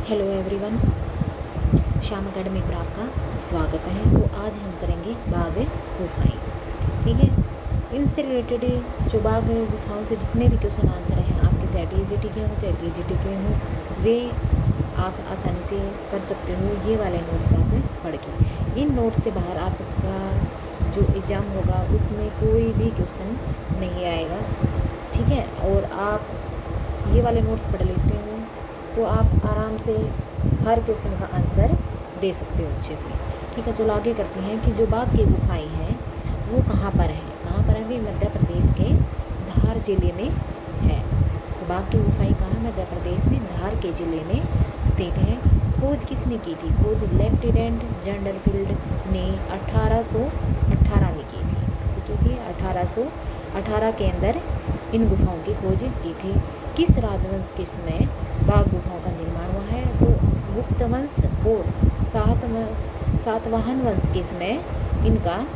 Hello everyone, Shyam academy पर आपका स्वागत है। तो आज हम करेंगे बाघ गुफाएं। ठीक है, इनसे रिलेटेड जो बाघ गुफाओं से जितने भी क्वेश्चन आंसर हैं आपके, चाहे टीजीटी के हों चाहे पीजीटी के हों, वे आप आसानी से कर सकते हो। ये वाले नोट्स आप पढ़ के, इन नोट से बाहर आपका जो एग्ज़ाम होगा उसमें कोई भी क्वेश्चन नहीं आएगा। ठीक है, और आप ये वाले नोट्स पढ़ लेते हो तो आप आराम से हर क्वेश्चन का आंसर दे सकते हो अच्छे से। ठीक है, चलो आगे करते हैं कि जो बाघ की गुफाएं हैं वो कहाँ पर है वे मध्य प्रदेश के धार जिले में है। तो बाघ की गुफाएं कहाँ है? मध्य प्रदेश में धार के जिले में स्थित है। खोज किसने की थी? खोज लेफ्टिनेंट जनरल फील्ड ने 1818 में की थी। 1818 के अंदर इन गुफाओं की खोज की थी। किस राजवंश के समय बाघ गुफाओं का निर्माण हुआ है? तो गुप्त वंश और सातवाहन वंश के समय इनका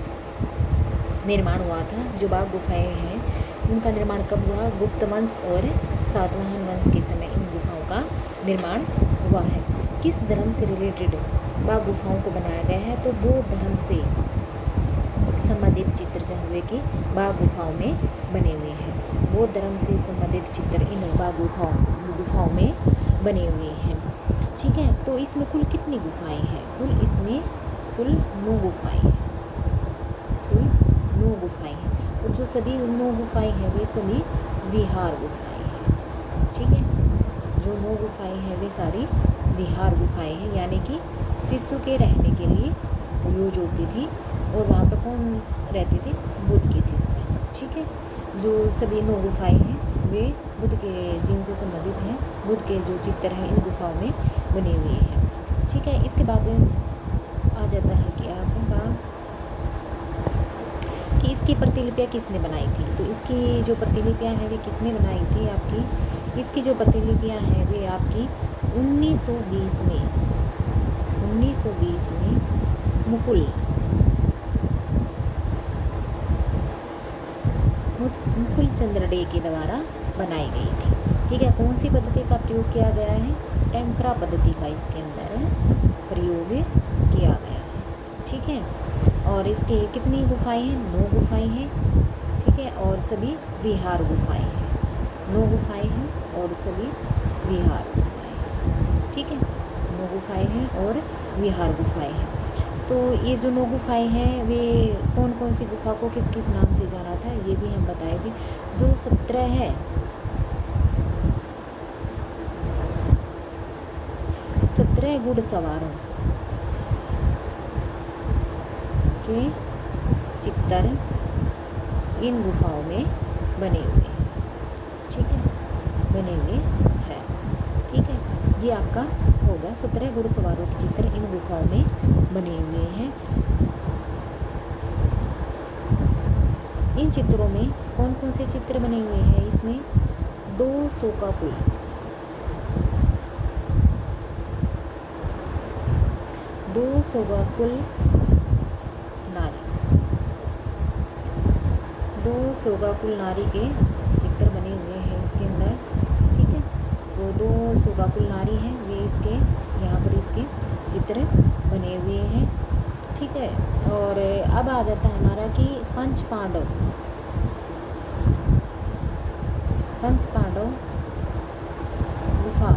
निर्माण हुआ था। जो बाघ गुफाएं हैं उनका निर्माण कब हुआ? गुप्त वंश और सातवाहन वंश के समय इन गुफाओं का निर्माण हुआ है। किस धर्म से रिलेटेड बाघ गुफाओं को बनाया गया है? तो बौद्ध धर्म से संबंधित चित्र जो हुए कि बाघ गुफाओं में बने हुए हैं। बौद्ध धर्म से संबंधित चित्र इन बाघ गुफाओं में बने हुए हैं। ठीक है, तो इसमें कुल कितनी गुफाएं हैं? कुल 9 गुफाएं हैं। कुल 9 गुफाएं हैं, और जो सभी 9 गुफाएं हैं वे सभी विहार गुफाएं हैं। ठीक है, जो 9 गुफाएं हैं वे सारी विहार गुफाएं हैं, यानी कि शिशु के रहने के लिए यूज होती थी। और वहाँ पर कौन रहते थे? बुद्ध के शिष्य। ठीक है, जो सभी 9 गुफाएं हैं वे बुद्ध के जीवन से संबंधित हैं। बुद्ध के जो चित्र हैं इन गुफाओं में बने हुए हैं। ठीक है, इसके बाद आ जाता है कि आपका कि इसकी प्रतिलिपियाँ किसने बनाई थी? तो इसकी जो प्रतिलिपियाँ हैं वे किसने बनाई थी? आपकी इसकी जो प्रतिलिपियाँ हैं वे आपकी 1920 में मुकुल चंद्र डे के द्वारा बनाई गई थी। ठीक है, कौन सी पद्धति का प्रयोग किया गया है? टेम्परा पद्धति का इसके अंदर प्रयोग किया गया है। ठीक है, और इसके कितनी गुफाएं हैं? 9 गुफाएं हैं। ठीक है, और सभी विहार गुफाएं हैं। 9 गुफाएं हैं और सभी विहार गुफाएं हैं। ठीक है, 9 गुफाएं हैं और विहार गुफाएं हैं। तो ये जो 9 गुफाएं हैं वे कौन कौन सी गुफा को किस किस नाम से जाना था ये भी हम बताए थे। जो 17 है 17 घुड़सवारों के चित्र इन गुफाओं में बने हुए हैं। ठीक है, बने हुए हैं। ठीक है, ये आपका होगा 17 घुड़सवारों के चित्र इन गुफाओं में बने हुए हैं। इन चित्रों में कौन कौन से चित्र बने हुए हैं? इसमें 200 का कुल 200 का कुल नारी 200 का कुल नारी के चित्र बने हुए हैं इसके अंदर। ठीक है, तो 200 का कुल नारी हैं वे इसके यहाँ पर इसके चित्र बने हुए हैं। ठीक है, और अब आ जाता है हमारा कि पंच पांडव गुफा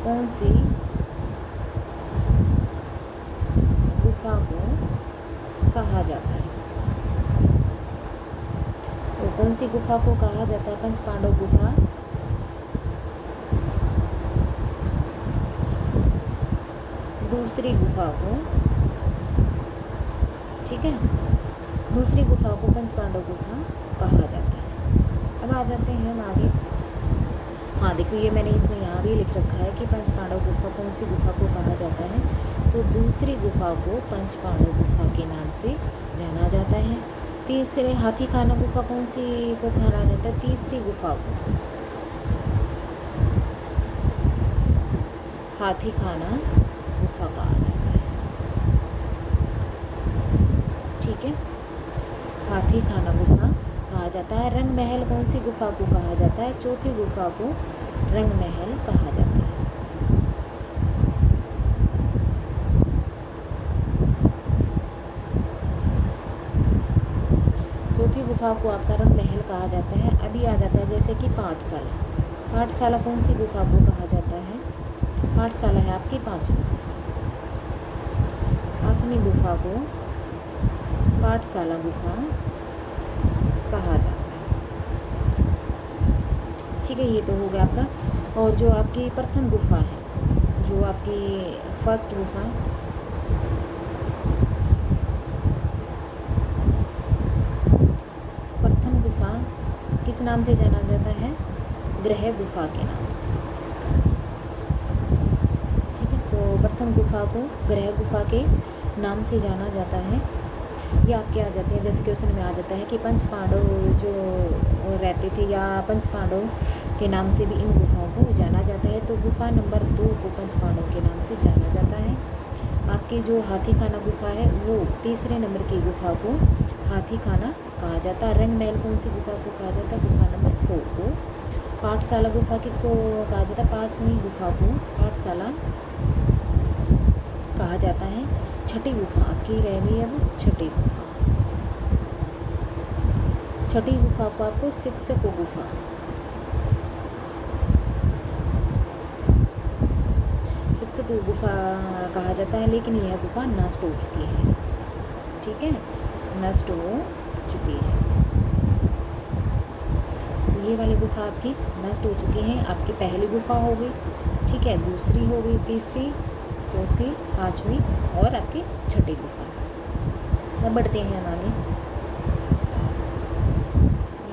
कौन सी गुफा को कहा जाता है? तो कौन सी गुफा को कहा जाता है पंच पांडव गुफा? दूसरी गुफा को। ठीक है, दूसरी गुफा को पंच पांडव गुफा कहा जाता है। अब आ जाते हैं हम आगे। हाँ देखो, ये मैंने इसमें यहाँ भी लिख रखा है कि पंच पांडव गुफा कौन सी गुफा को कहा जाता है। तो दूसरी गुफा को पंच पांडव गुफा के नाम से जाना जाता है। तीसरे हाथी खाना गुफा कौन सी को कहा जाता है? तीसरी गुफा को हाथी खाना गुफा कहा जाता है। ठीक है, हाथी खाना गुफा कहा जाता है? रंग महल कौन सी गुफा को कहा जाता है? चौथी गुफा को रंग महल कहा जाता है। चौथी गुफा को आपका रंग महल कहा जाता है। अभी आ जाता है जैसे कि पाठशाला। पाठशाला कौन सी गुफा को कहा जाता है? पाठशाला है आपकी पांचवी गुफा। पांचवी गुफा को पाठशाला गुफा कहा जाता है। ठीक है, ये तो हो गया आपका। और जो आपकी प्रथम गुफा है, जो आपकी फर्स्ट गुफा, प्रथम गुफा किस नाम से जाना जाता है? ग्रह गुफा के नाम से। ठीक है, तो प्रथम गुफा को ग्रह गुफा के नाम से जाना जाता है। ये आपके आ जाते हैं, जैसे क्वेश्चन में आ जाता है कि पंच पांडव जो रहते थे या पंच पांडव के नाम से भी इन गुफाओं को जाना जाता है। तो गुफा नंबर 2 को पंच पांडव के नाम से जाना जाता है। आपकी जो हाथी खाना गुफा है वो तीसरे नंबर की गुफा को हाथी खाना कहा जाता है। रंग महल कौन सी गुफा को कहा जाता है? गुफा नंबर 4 को। पाठशाला गुफा किसको कहा जाता है? पांचवी गुफा को पाठशाला कहा जाता है। छठी गुफा आपकी रह गई अब छठी गुफा। छठी गुफा को आपको शिक्षक गुफा, शिक्षक गुफा कहा जाता है, लेकिन यह गुफा नष्ट हो चुकी है। ठीक है, नष्ट हो चुकी है। तो ये वाली गुफा आपकी नष्ट हो चुकी है। आपकी पहली गुफा हो गई, ठीक है, दूसरी हो गई, तीसरी, चौथी, पांचवी और आपकी छठी गुफा। अब बढ़ते हैं आगे।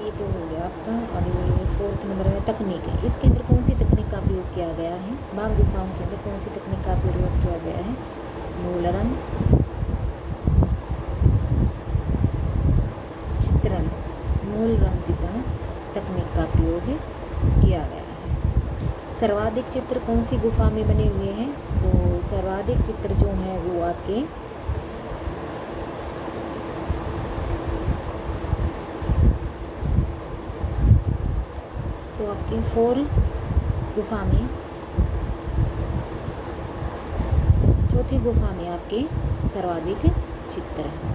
ये तो हो गया आपका। और ये 4th नंबर में तकनीक है। इसके अंदर कौन सी तकनीक का प्रयोग किया गया है? बाघ गुफाओं के अंदर कौन सी तकनीक का प्रयोग किया गया है? मूल रंग चित्रण, मूल रंग चित्रण तकनीक का प्रयोग किया गया है। सर्वाधिक चित्र कौन सी गुफा में बने हुए हैं? तो सर्वाधिक चित्र जो है वो आपके तो आपके 4 गुफा में, चौथी गुफा में आपके सर्वाधिक चित्र हैं।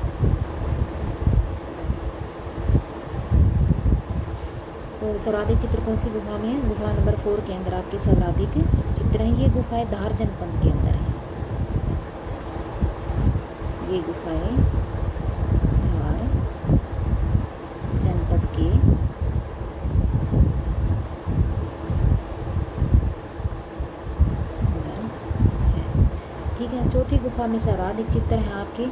तो सर्वाधिक चित्र कौन सी गुफा में है? गुफा नंबर 4 के अंदर आपके सर्वाधिक चित्र हैं। ये गुफाएं धार जनपद के अंदर हैं। ये गुफाएं धार जनपद के ठीक है। चौथी गुफा में सर्वाधिक चित्र हैं आपके।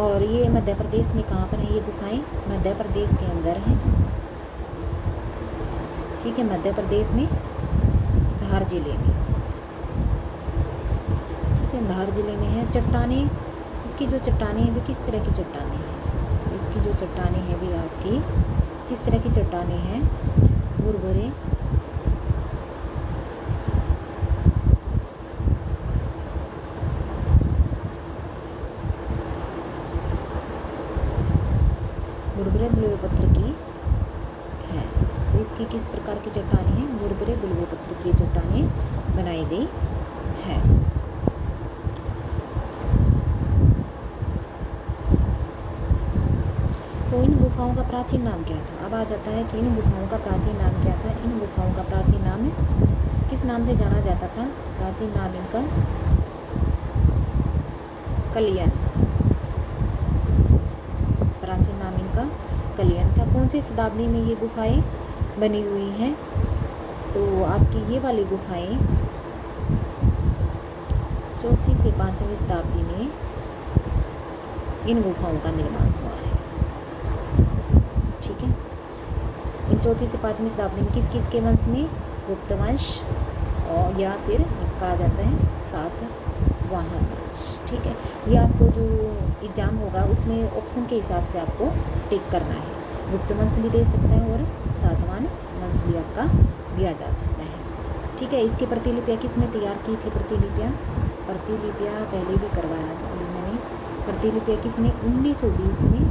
और ये मध्य प्रदेश में कहाँ पर है? ये गुफाएं मध्य प्रदेश के अंदर हैं। ठीक है, मध्य प्रदेश में धार जिले में। ठीक है, धार जिले में है। चट्टानें, इसकी जो चट्टानें हैं वे किस तरह की चट्टानें हैं? इसकी जो चट्टानें हैं वे आपकी किस तरह की चट्टानें हैं? भुरभुरे, भुरभुरे बुलवे पत्थर की है। तो इसकी किस प्रकार की चट्टानें हैं? भुरभुरे बुलवे पत्थर की चट्टानें बनाई गई है। तो इन गुफाओं का प्राचीन नाम क्या था? अब आ जाता है कि इन गुफाओं का प्राचीन नाम क्या था? इन गुफाओं का प्राचीन नाम किस नाम से जाना जाता था? प्राचीन नाम इनका कलियन, प्राचीन नाम इनका कलियन था। कौन सी शताब्दी में ये गुफाएं बनी हुई हैं? तो आपकी ये वाली गुफाएं 4वीं से 5वीं शताब्दी में इन गुफाओं का निर्माण हुआ है। ठीक है, इन 4वीं से 5वीं शताब्दी में किस किस के वंश में? गुप्त वंश और या फिर कहा जाता है सातवाहन वंश। ठीक है, ये आपको जो एग्ज़ाम होगा उसमें ऑप्शन के हिसाब से आपको टिक करना है। गुप्त वंश भी दे सकता है और सातवाहन वंश भी आपका दिया जा सकता है। ठीक है, इसकी प्रतिलिपियाँ किसने तैयार की थी? प्रतिलिपियाँ पहले भी करवाया था अभी मैंने। प्रतिलिपियाँ किसने? 1920 में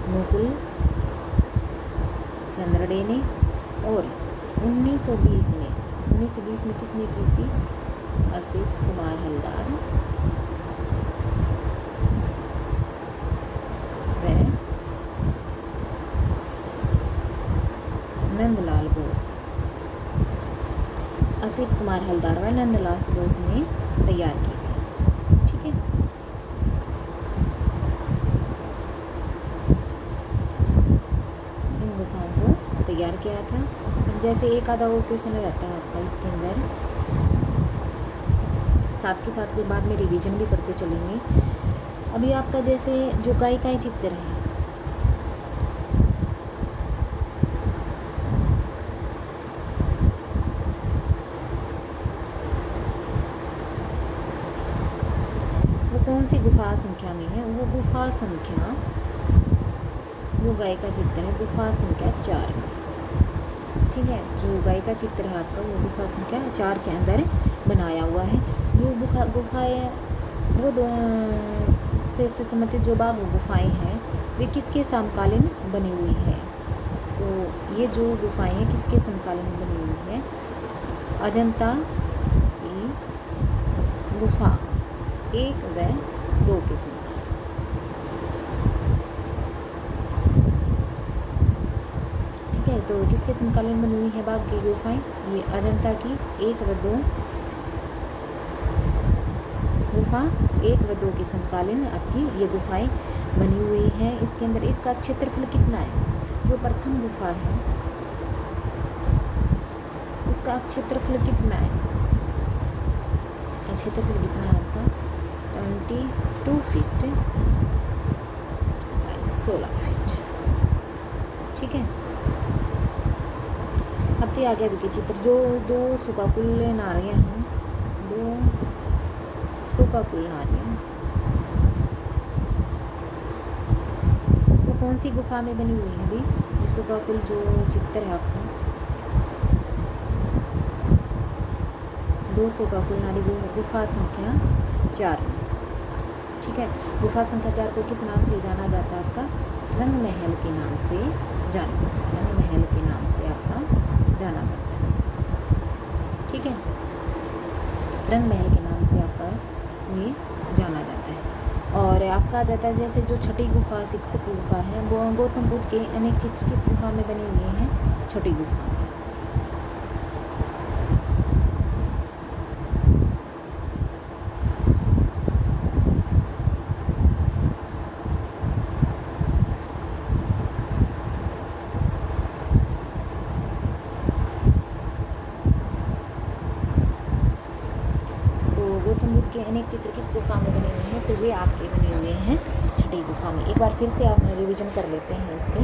मुकुल चंद्र डे ने, और 1920 में किसने की थी? असित कुमार हलदार व नंदलाल बोस। असित कुमार हलदार व नंदलाल बोस ने तैयार की थी। ठीक है, इन गुफाओं को तैयार किया था। जैसे एक आधा और क्वेश्चन रहता है आपका इसके अंदर, साथ के साथ फिर बाद में रिवीजन भी करते चलेंगे। अभी आपका जैसे जो गायिकाएं चित्र है, वो कौन सी गुफा संख्या में है? वो गुफा संख्या, जो गायिका चित्र है गुफा संख्या 4 में। ठीक है, जो गायिका चित्र है आपका वो गुफा संख्या 4 के अंदर बनाया हुआ है। जो गुफाएं वो दो से संबंधित जो बाग गुफाएं हैं वे किसके समकालीन बनी हुई है? तो ये जो गुफाएं हैं किसके समकालीन बनी हुई है? अजंता की गुफा 1 व 2 के समकालीन। ठीक है, तो किसके समकालीन बनी हुई है बाग की गुफाएं? ये अजंता की 1 व 2 गुफा 1 व 2 की समकालीन आपकी ये गुफाएं बनी हुई हैं। इसके अंदर इसका क्षेत्रफल कितना है? जो प्रथम गुफा है इसका क्षेत्रफल कितना है? क्षेत्रफल कितना है आपका? 22 फीट 16 फीट। ठीक है, अब तो आगे अभी के चित्र, जो 2 सुकाकुल नारियां हैं, 2 सुकाकुल नारियां, वो कौन सी गुफा में बनी हुई है? अभी जो सुकाकुल जो चित्र है आपका, 2 सुकाकुल नारी गुफा संख्या 4 में। ठीक है, गुफा संख्या 4 को किस नाम से जाना जाता है? आपका रंग महल के नाम से जाना जाता है। रंग महल के नाम से आपका जाना जाता है। ठीक है, रंग महल के नाम से आपका ये जाना जाता है। और आपका आ जाता है जैसे जो छठी गुफा, शिक्षक गुफा है, वो गौतम बुद्ध के अनेक चित्र किस गुफा में बने हुए हैं? छठी गुफा में। के अनेक चित्र किस गुफा में बने हुए हैं? तो वे आपके बने हुए हैं छठी गुफा में। एक बार फिर से आप रिवीजन कर लेते हैं इसके।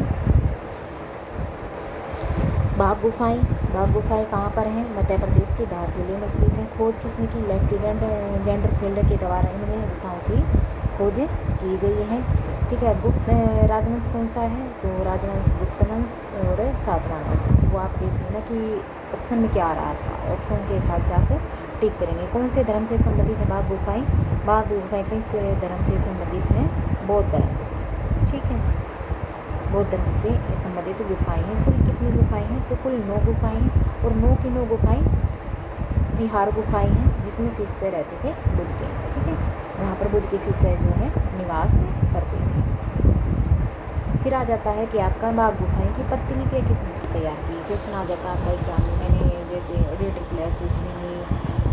बाघ गुफाएं कहाँ पर हैं? मध्य प्रदेश के धार जिले में स्थित है। खोज किसने की? लेफ्टिनेंट जेंडरफील्ड के द्वारा इनमें गुफाओं की खोज की गई है। ठीक है, गुप्त राजवंश कौन सा है? तो राजवंश गुप्त वंश और सातवाहन वंश। वो आप देख लेना कि ऑप्शन में क्या आ रहा है, ऑप्शन के हिसाब से आप टिक करेंगे। कौन से धर्म से संबंधित है बाघ गुफाएं? बाघ गुफाएं किस धर्म से संबंधित है? बौद्ध धर्म से। ठीक है, बौद्ध धर्म से संबंधित गुफाएं हैं। कुल कितनी गुफाएं हैं? तो कुल 9 गुफाएं हैं, और 9 की 9 गुफाएं विहार गुफाएं हैं, जिसमें शिष्य रहते थे बुद्ध के। ठीक है, जहाँ पर बुद्ध के शिष्य जो है निवास करते थे। फिर आ जाता है कि आपका बाघ गुफाएं की प्रतिलिपियाँ किसने तैयार की? क्वेश्चन आ जाता है आपका एग्जाम में। मैंने जैसे एडिटर क्लासेस में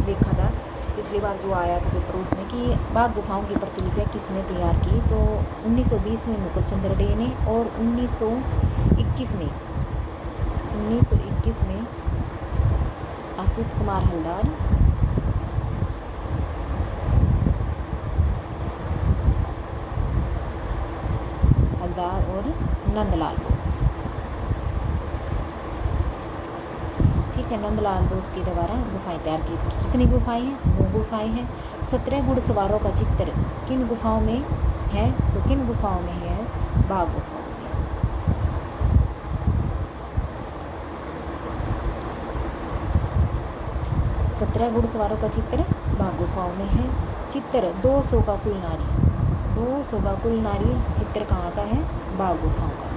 देखा था पिछली बार जो आया था पेपर, उसमें कि बाघ गुफाओं की प्रतिलिपियाँ किसने तैयार की? तो 1920 में मुकुल चंद्र डे ने, और 1921 में असित कुमार हलदार और नंदलाल बोस। ठीक है, नंदलाल बोस के द्वारा गुफाएं तैयार की थी। कितनी गुफाएं हैं? 9 गुफाएं हैं। 17 घुड़सवारों का चित्र किन गुफाओं में है? तो किन गुफाओं में है? बाघ गुफाओं में। 17 घुड़सवारों का चित्र बाघ गुफाओं में है। चित्र 2 शोकाकुल नारी, 2 शोकाकुल नारी चित्र कहाँ का है? बाघ गुफाओं का।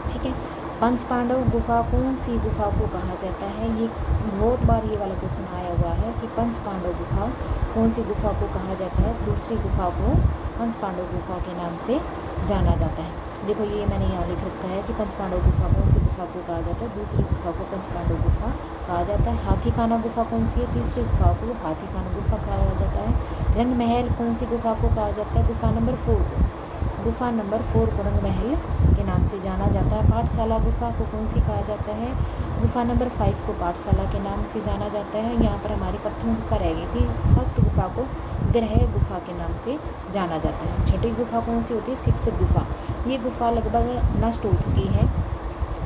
ठीक है। पंच पांडव गुफा कौन सी गुफा को कहा जाता है? ये बहुत बार ये वाला क्वेश्चन आया हुआ है कि पंच पांडव गुफा कौन सी गुफा को कहा जाता है? दूसरी गुफा को पंच पांडव गुफा के नाम से जाना जाता है। देखो ये मैंने यहाँ लिख रखा है कि पंच पांडव गुफा कौन सी गुफा को कहा जाता है? दूसरी गुफा को पंच पांडव गुफा कहा जाता है। हाथी खाना गुफा कौन सी है? तीसरी गुफा को हाथी खाना गुफा कहा जाता है। रंग महल कौन सी गुफा को कहा जाता है? गुफा नंबर 4 को रंग महल के नाम से जाना जाता है। पाठशाला गुफा को कौन सी कहा जाता है? गुफा नंबर 5 को पाठशाला के नाम से जाना जाता है। यहाँ पर हमारी प्रथम गुफा रह गई थी, फर्स्ट गुफा को ग्रह गुफा के नाम से जाना जाता है। छठी गुफा कौन सी होती है? शिक्षक गुफा। ये गुफा लगभग नष्ट हो चुकी है,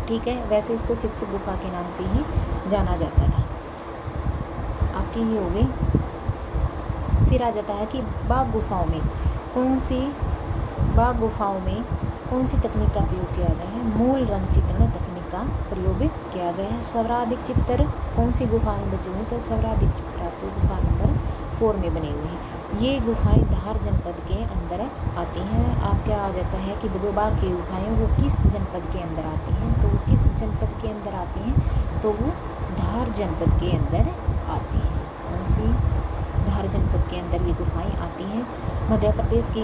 ठीक है। वैसे इसको शिक्षक गुफा के नाम से ही जाना जाता था। आपकी ये हो गई। फिर आ जाता है कि बाघ गुफाओं में कौन सी तकनीक का प्रयोग किया गया है? मूल रंग चित्रण तकनीक का प्रयोग किया गया है। सर्वाधिक चित्र कौन सी गुफा में बचे हुए हैं? तो सर्वाधिक चित्र आपको गुफा नंबर 4 में बने हुए हैं। ये गुफाएं धार जनपद के अंदर आती हैं। आप क्या आ जाता है कि जो बाघ की गुफाएं वो किस जनपद के अंदर आती हैं? तो वो किस जनपद के अंदर आती हैं? तो वो धार जनपद के अंदर आती हैं। कौन सी? धार जनपद के अंदर ये गुफाएं आती हैं। मध्य प्रदेश की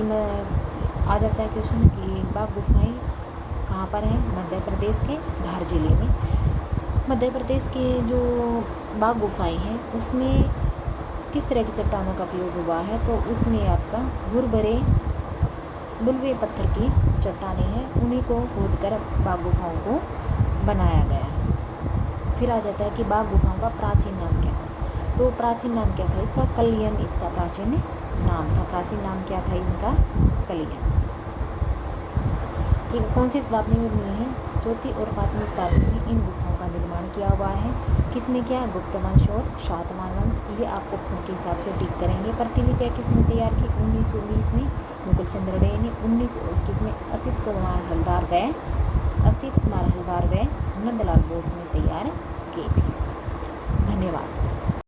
आ जाता है क्वेश्चन कि बाघ गुफाएं कहाँ पर हैं? मध्य प्रदेश के धार जिले में। मध्य प्रदेश के जो बाघ गुफाएं हैं उसमें किस तरह की चट्टानों का प्रयोग हुआ है? तो उसमें आपका भुरभरे बुलवे पत्थर की चट्टानें हैं, उन्हीं को खोदकर बाघ गुफाओं को बनाया गया। फिर आ जाता है कि बाघ गुफाओं का प्राचीन नाम क्या था? तो प्राचीन नाम क्या था इसका? कलियन इसका प्राचीन नाम था। प्राचीन नाम क्या था इनका? कलियन। ठीक है। कौन सी शताब्दी में बनी है? 4वीं और 5वीं शताब्दी में इन गुफाओं का निर्माण किया हुआ है। किसने किया? गुप्त वंश और शातवाहन वंश। ये आप ऑप्शन के हिसाब से टिक करेंगे। प्रतिलिपियाँ किसने तैयार की? 1919 में मुकुल चंद्र डे ने, 1921 में असित कुमार हलदार व नंदलाल बोस ने तैयार की थी। धन्यवाद दोस्तों।